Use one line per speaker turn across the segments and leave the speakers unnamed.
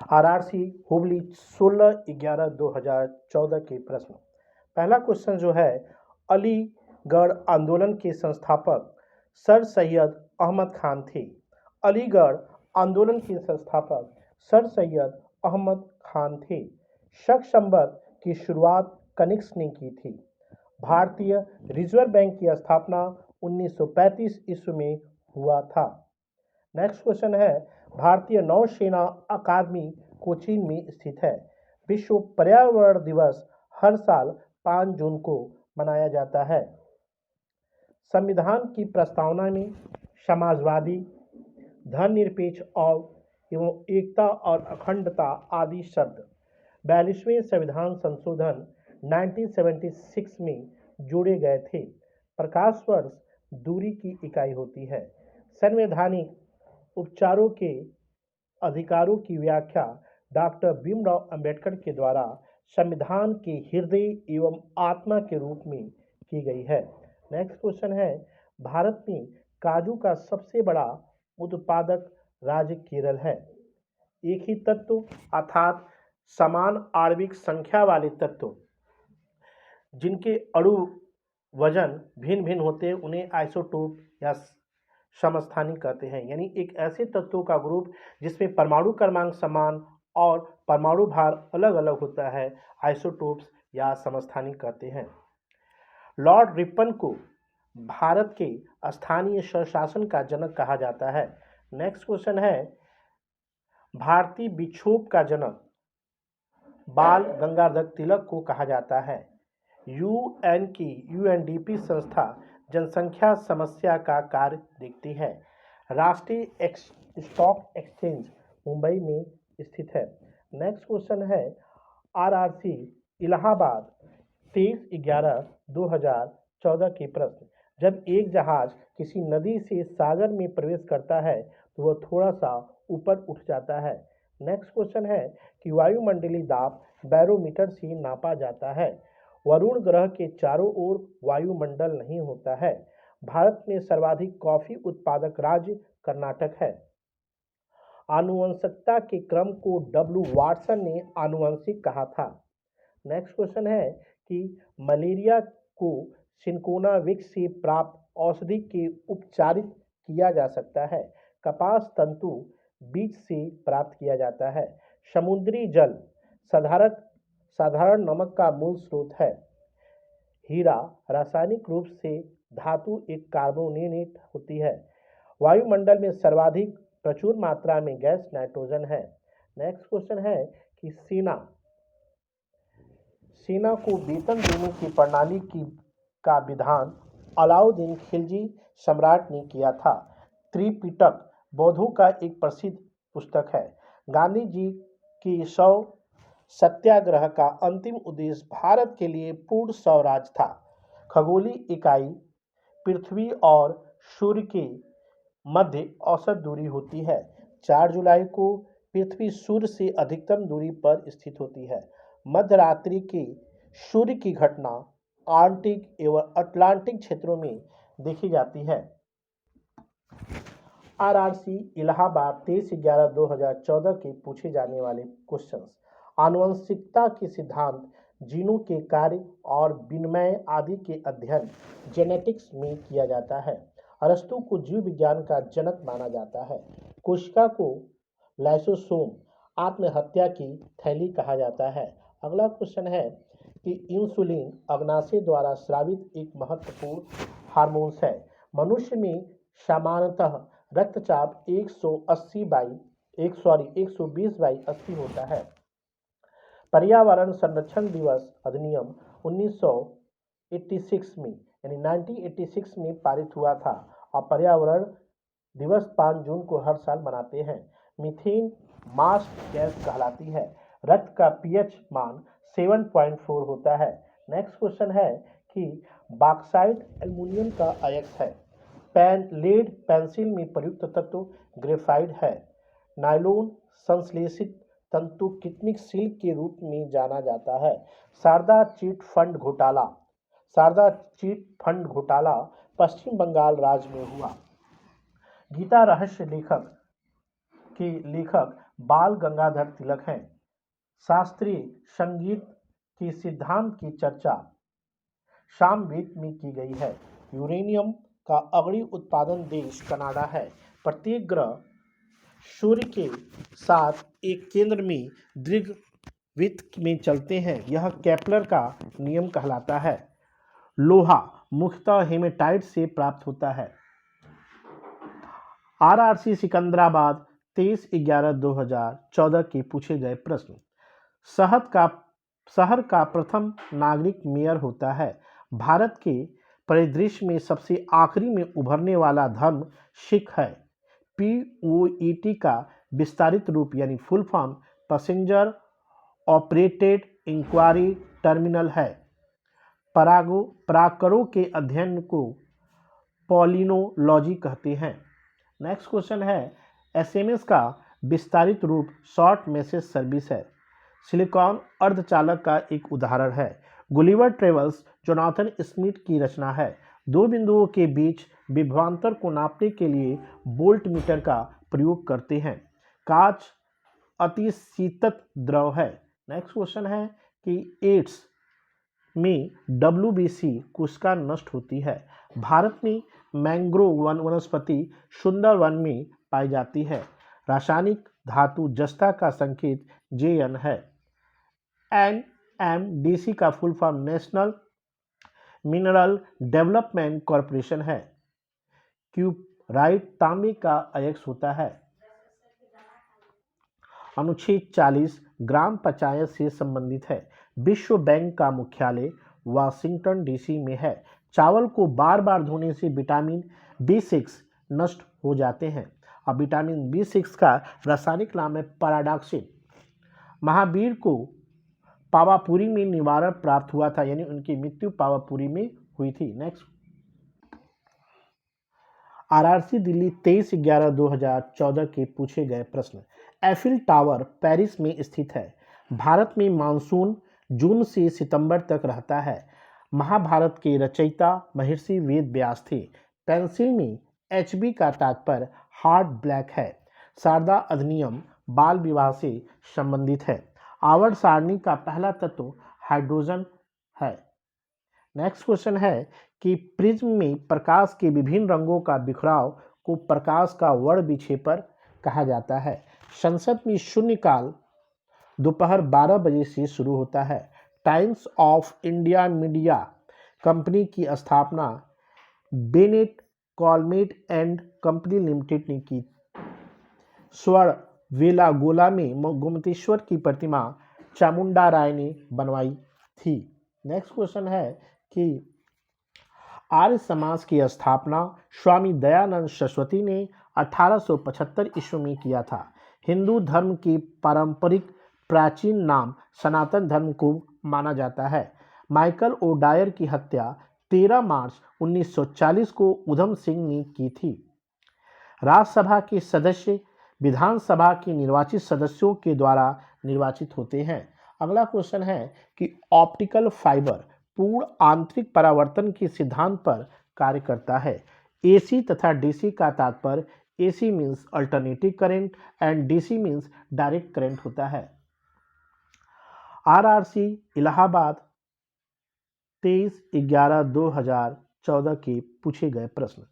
RRC Hubli 16/11/2014 के प्रश्न। पहला क्वेश्चन जो है, अलीगढ़ आंदोलन के संस्थापक सर सैयद अहमद खान थे। अलीगढ़ आंदोलन के संस्थापक सर सैयद अहमद खान थे। शक संवत की शुरुआत कनिष्क ने की थी। भारतीय रिजर्व बैंक की स्थापना 1935 ईस्वी में हुआ था। नेक्स्ट क्वेश्चन है, भारतीय नौसेना अकादमी कोचीन में स्थित है। विश्व पर्यावरण दिवस हर साल 5 जून को मनाया जाता है। संविधान की प्रस्तावना में समाजवादी, धर्मनिरपेक्ष और एवं एकता और अखंडता आदि शब्द 42वें संविधान संशोधन 1976 में जोड़े गए थे। प्रकाश वर्ष दूरी की इकाई होती है। संवैधानिक उपचारों के अधिकारों की व्याख्या डॉक्टर भीमराव अंबेडकर के द्वारा संविधान के हृदय एवं आत्मा के रूप में की गई है। नेक्स्ट क्वेश्चन है, भारत में काजू का सबसे बड़ा उत्पादक राज्य केरल है। एक ही तत्व अर्थात समान आणविक संख्या वाले तत्व जिनके अणु वजन भिन्न भिन्न होते हैं उन्हें आइसोटोप या समस्थानिक कहते हैं। यानी एक ऐसे तत्वों का ग्रुप जिसमें परमाणु क्रमांक समान और परमाणु भार अलग अलग होता है, आइसोटोप्स या समस्थानिक कहते हैं। लॉर्ड रिपन को भारत के स्थानीय स्वशासन का जनक कहा जाता है। नेक्स्ट क्वेश्चन है, भारतीय विक्षोभ का जनक बाल गंगाधर तिलक को कहा जाता है। यूएन की यूएनडीपी संस्था जनसंख्या समस्या का कार्य देखती है। राष्ट्रीय स्टॉक एक्सचेंज मुंबई में स्थित है। नेक्स्ट क्वेश्चन है, आरआरसी इलाहाबाद 23/11/2014 के प्रश्न। जब एक जहाज किसी नदी से सागर में प्रवेश करता है तो वह थोड़ा सा ऊपर उठ जाता है। नेक्स्ट क्वेश्चन है कि वायुमंडलीय दाब बैरोमीटर से नापा जाता है। वरुण ग्रह के चारों ओर वायुमंडल नहीं होता है। भारत में सर्वाधिक कॉफी उत्पादक राज्य कर्नाटक है। आनुवंशिकता के क्रम को डब्ल्यू वाटसन ने आनुवंशिक कहा था। नेक्स्ट क्वेश्चन है कि मलेरिया को सिंकोना विक्स से प्राप्त औषधि के उपचारित किया जा सकता है। कपास तंतु बीज से प्राप्त किया जाता है। समुद्री जल साधारण नमक का मूल स्रोत है। हीरा रासायनिक रूप से धातु एक कार्बोनेट होती है। वायुमंडल में सर्वाधिक प्रचुर मात्रा में गैस नाइट्रोजन है। नेक्स्ट क्वेश्चन है कि सेना को वेतन देने की प्रणाली का विधान अलाउद्दीन खिलजी सम्राट ने किया था। त्रिपिटक बौद्धों का एक प्रसिद्ध पुस्तक है। गांधी जी की 100 सत्याग्रह का अंतिम उद्देश्य भारत के लिए पूर्ण स्वराज था। खगोलीय इकाई पृथ्वी और सूर्य के मध्य औसत दूरी होती है। 4 जुलाई को पृथ्वी सूर्य से अधिकतम दूरी पर स्थित होती है। मध्य रात्रि की सूर्य की घटना आर्कटिक एवं अटलांटिक क्षेत्रों में देखी जाती है। आरआरसी इलाहाबाद 23/11/2014 के पूछे जाने वाले क्वेश्चंस। आनुवंशिकता के सिद्धांत जीनों के कार्य और विनिमय आदि के अध्ययन जेनेटिक्स में किया जाता है। अरस्तु को जीव विज्ञान का जनक माना जाता है। कोशिका को लाइसोसोम आत्महत्या की थैली कहा जाता है। अगला क्वेश्चन है कि इंसुलिन अग्नाशय द्वारा स्रावित एक महत्वपूर्ण हार्मोन्स है। मनुष्य में सामान्यतः रक्तचाप 120/80 होता है। पर्यावरण संरक्षण दिवस अधिनियम 1986 में पारित हुआ था और पर्यावरण दिवस 5 जून को हर साल मनाते हैं। मीथेन मास्ट गैस कहलाती है। रक्त का पीएच मान 7.4 होता है। नेक्स्ट क्वेश्चन है कि बॉक्साइट एल्युमिनियम का अयस्क है। लेड पेंसिल में प्रयुक्त तत्व ग्रेफाइट है। नायलॉन संश्लेषित तंतु कितनी सिल्क के रूप में जाना जाता है। शारदा चिट फंड घोटाला पश्चिम बंगाल राज्य में हुआ। गीता रहस्य लेखक बाल गंगाधर तिलक हैं। शास्त्रीय संगीत के सिद्धांत की चर्चा सामवेद में की गई है। यूरेनियम का अग्रणी उत्पादन देश कनाडा है। प्रत्येक ग्रह सूर्य के साथ एक केंद्र में दीर्घवृत्त में चलते हैं। यह केपलर का नियम कहलाता है। लोहा मुख्यतः हेमेटाइट से प्राप्त होता है। आरआरसी सिकंदराबाद 23/11/2014 के पूछे गए प्रश्न। शहर का प्रथम नागरिक मेयर होता है। भारत के परिदृश्य में सबसे आखिरी में उभरने वाला धर्म सिख है। पीओईटी का विस्तारित रूप यानी full form passenger operated enquiry terminal है। परागकणों के अध्ययन को पॉलिनोलॉजी कहते हैं। नेक्स्ट क्वेश्चन है, एसएमएस का विस्तारित रूप शॉर्ट मैसेज सर्विस है। सिलिकॉन अर्धचालक का एक उदाहरण है। गुलिवर ट्रेवल्स जोनाथन स्मिथ की रचना है। दो बिंदुओं के बीच विभवांतर को नापने के लिए वोल्ट मीटर का प्रयोग करते हैं। कांच अति शीतत द्रव है। नेक्स्ट क्वेश्चन है कि एड्स में WBC कोशिका नष्ट होती है। भारत में मैंग्रोव वनस्पति सुंदरवन में पाई जाती है। रासायनिक धातु जस्ता का संकेत JN है। NMDC का full form national mineral development corporation है। क्यूराइट तांबे का अयस्क होता है। अनुच्छेद 40 ग्राम पंचायत से संबंधित है। विश्व बैंक का मुख्यालय वाशिंगटन DC में है। चावल को बार बार धोने से विटामिन B6 नष्ट हो जाते हैं। अब विटामिन B6 का रासायनिक नाम है पैराडॉक्सिन। महावीर को पावापुरी में निवारण प्राप्त हुआ था, यानी उनकी मृत्यु पावापुरी में हुई थी। नेक्स्ट, आरआरसी दिल्ली 23/11/2014 के पूछे गए प्रश्न। एफिल टावर पेरिस में स्थित है। भारत में मानसून जून से सितंबर तक रहता है। महाभारत के रचयिता महर्षि वेद व्यास थे। पेंसिल में HB का तात्पर्य हार्ड ब्लैक है। शारदा अधिनियम बाल विवाह से संबंधित है। आवर्त सारणी का पहला तत्व हाइड्रोजन है। नेक्स्ट क्वेश्चन है कि प्रिज्म में प्रकाश के विभिन्न रंगों का बिखराव को प्रकाश का वर्ण विक्षेपण कहा जाता है। संसद में शून्यकाल दोपहर 12 बजे से शुरू होता है। Times of India media company की स्थापना बेनेट कॉलमेट एंड कंपनी लिमिटेड ने की। स्वर्ण वेलागोला में गोमतेश्वर की प्रतिमा चामुंडा राय ने बनवाई थी। नेक्स्ट क्वेश्चन है कि आर्य समाज की स्थापना स्वामी दयानंद सरस्वती ने 1875 ईस्वी में किया था। हिंदू धर्म की पारंपरिक प्राचीन नाम सनातन धर्म को माना जाता है। माइकल ओडायर की हत्या 13 मार्च 1940 को उधम सिंह ने की थी। राज्यसभा के सदस्य विधानसभा के निर्वाचित सदस्यों के द्वारा निर्वाचित होते हैं। अगला क्वेश्चन है कि ऑप्टिकल फाइबर पूर्ण आंतरिक परावर्तन के सिद्धांत पर कार्य करता है। AC तथा DC का तात्पर्य AC means alternative current and DC means direct current होता है। आरआरसी इलाहाबाद 23/11/2014 के पूछे गए प्रश्न।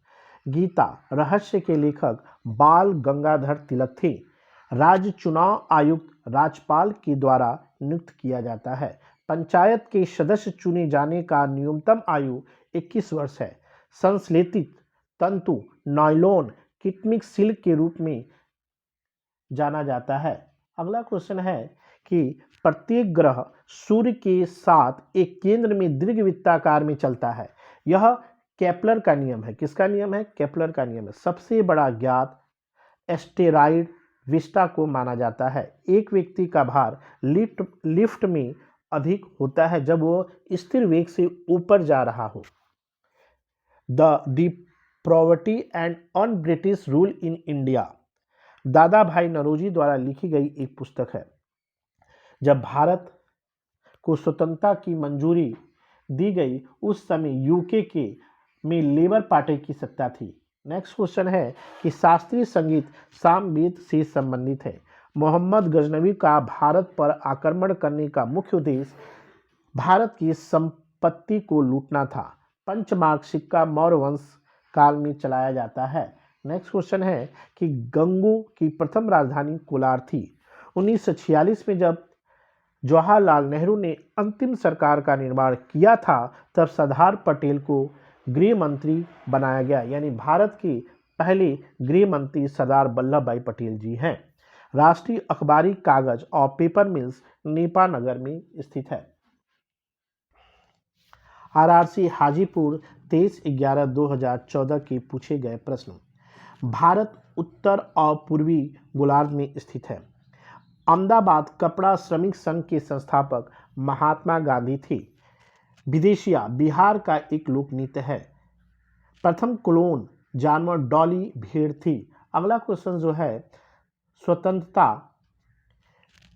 गीता रहस्य के लेखक बाल गंगाधर तिलक थे। राज्य चुनाव आयुक्त राज्यपाल के द्वारा नियुक्त किया जाता है। पंचायत के सदस्य चुने जाने का न्यूनतम आयु 21 वर्ष है। संश्लेषित तंतु नायलॉन किटमिक सिल्क के रूप में जाना जाता है। अगला क्वेश्चन है कि प्रत्येक ग्रह सूर्य के साथ एक केंद्र में दीर्घवृत्ताकार में चलता है। यह केपलर का नियम है। किसका नियम है? केपलर का नियम है। सबसे बड़ा ज्ञात एस्टेरॉयड विस्टा को माना जाता है। एक व्यक्ति का भार लिफ्ट में अधिक होता है जब वो स्थिर वेग से ऊपर जा रहा हो। The poverty and un British rule in India दादा भाई नौरोजी द्वारा लिखी गई एक पुस्तक है। जब भारत को स्वतंत्रता की मंजूरी दी गई उस समय यूके में लेबर पार्टी की सत्ता थी। नेक्स्ट क्वेश्चन है कि शास्त्रीय संगीत सामवेद से संबंधित है। मोहम्मद गजनवी का भारत पर आक्रमण करने का मुख्य उद्देश्य भारत की संपत्ति को लूटना था। पंचमार्क सिक्का मौर्य वंश काल में चलाया जाता है। नेक्स्ट क्वेश्चन है कि गंगू की प्रथम राजधानी कोलार थी। 1946 में जब जवाहरलाल नेहरू ने अंतिम सरकार का निर्माण किया था तब सरदार पटेल को गृह मंत्री बनाया गया, यानी भारत के पहले गृह मंत्री सरदार वल्लभ भाई पटेल जी हैं। राष्ट्रीय अखबारी कागज और पेपर मिल्स नेपानगर में स्थित है। आरआरसी हाजीपुर 23/11/2014 के पूछे गए प्रश्न। भारत उत्तर और पूर्वी गोलार्ध में स्थित है। अहमदाबाद कपड़ा श्रमिक संघ के संस्थापक महात्मा गांधी थे। विदेशिया बिहार का एक लोक नृत्य है। प्रथम क्लोन जानवर डॉली भेड़ थी। अगला क्वेश्चन जो है, स्वतंत्रता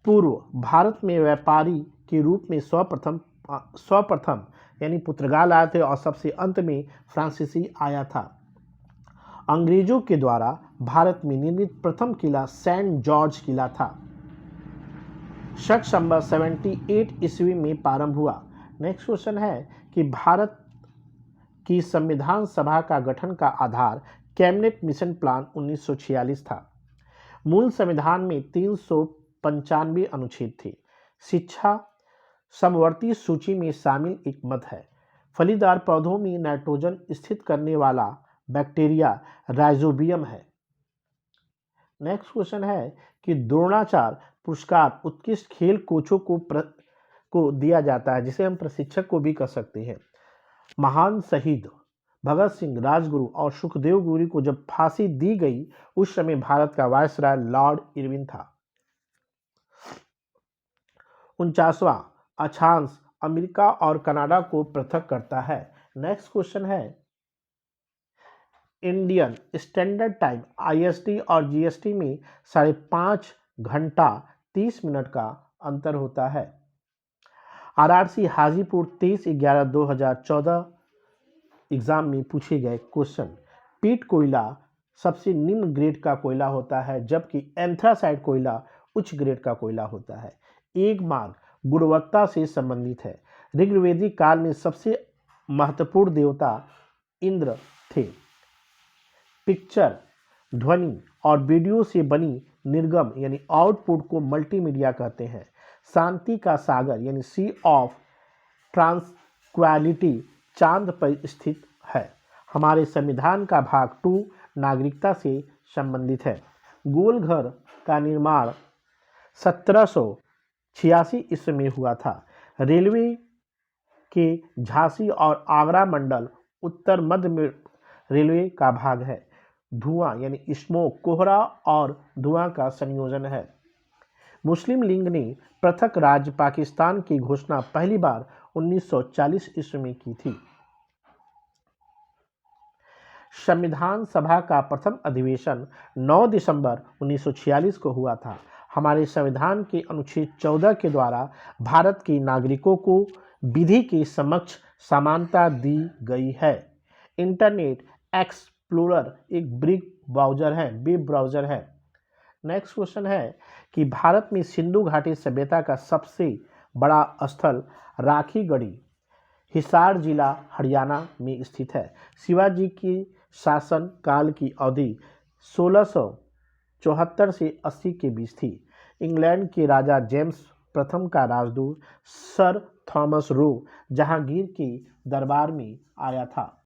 पूर्व भारत में व्यापारी के रूप में सर्वप्रथम यानी पुर्तगाल आए थे और सबसे अंत में फ्रांसीसी आया था। अंग्रेजों के द्वारा भारत में निर्मित प्रथम किला सेंट जॉर्ज किला था। शक संवत 78 ईस्वी में प्रारंभ हुआ। नेक्स्ट क्वेश्चन है कि भारत की संविधान सभा का गठन का आधार कैबिनेट मिशन प्लान 1946 था। मूल संविधान में 395 अनुच्छेद थे। शिक्षा समवर्ती सूची में शामिल एक मत है। फलीदार पौधों में नाइट्रोजन स्थित करने वाला बैक्टीरिया राइजोबियम है। नेक्स्ट क्वेश्चन है कि द्रोणाचार्य पुरस्कार उत्कृष्ट खेल कोचों को दिया जाता है, जिसे हम प्रशिक्षक को भी कह सकते हैं। महान शहीद भगत सिंह, राजगुरु और सुखदेव गुरु को जब फांसी दी गई उस समय भारत का वायसराय लॉर्ड इरविन था। 49वां अक्षांश अमेरिका और कनाडा को पृथक करता है। नेक्स्ट क्वेश्चन है, इंडियन स्टैंडर्ड टाइम IST और GST में 5.5 घंटा 30 मिनट का अंतर होता है। आरआरसी हाजीपुर 23/11/2014 एग्जाम में पूछे गए क्वेश्चन। पीट कोयला सबसे निम्न ग्रेड का कोयला होता है, जबकि एंथ्रासाइट कोयला उच्च ग्रेड का कोयला होता है। एक मार्ग गुणवत्ता से संबंधित है। ऋग्वेदिक काल में सबसे महत्वपूर्ण देवता इंद्र थे। पिक्चर, ध्वनि और वीडियो से बनी निर्गम यानी आउटपुट को मल्टीमीडिया कहते हैं। शांति का सागर यानी सी ऑफ ट्रांसक्वालिटी चांद पर स्थित है। हमारे संविधान का भाग 2 नागरिकता से संबंधित है। गोल घर का निर्माण 1786 ईस्वी में हुआ था। रेलवे के झांसी और आगरा मंडल उत्तर मध्य में रेलवे का भाग है। धुआं यानी स्मोक कोहरा और धुआं का संयोजन है। मुस्लिम लीग ने पृथक राज्य पाकिस्तान की घोषणा पहली बार 1940 ईस्वी में की थी। संविधान सभा का प्रथम अधिवेशन 9 दिसंबर 1946 को हुआ था। हमारे संविधान के अनुच्छेद 14 के द्वारा भारत के नागरिकों को विधि के समक्ष समानता दी गई है। इंटरनेट एक्सप्लोरर एक वेब ब्राउज़र है। नेक्स्ट क्वेश्चन है कि भारत में सिंधु घाटी सभ्यता का सबसे बड़ा स्थल राखीगढ़ी हिसार जिला हरियाणा में स्थित है। शिवाजी की शासन काल की अवधि 1674 से 80 के बीच थी। इंग्लैंड के राजा जेम्स प्रथम का राजदूत सर थॉमस रो जहांगीर के दरबार में आया था।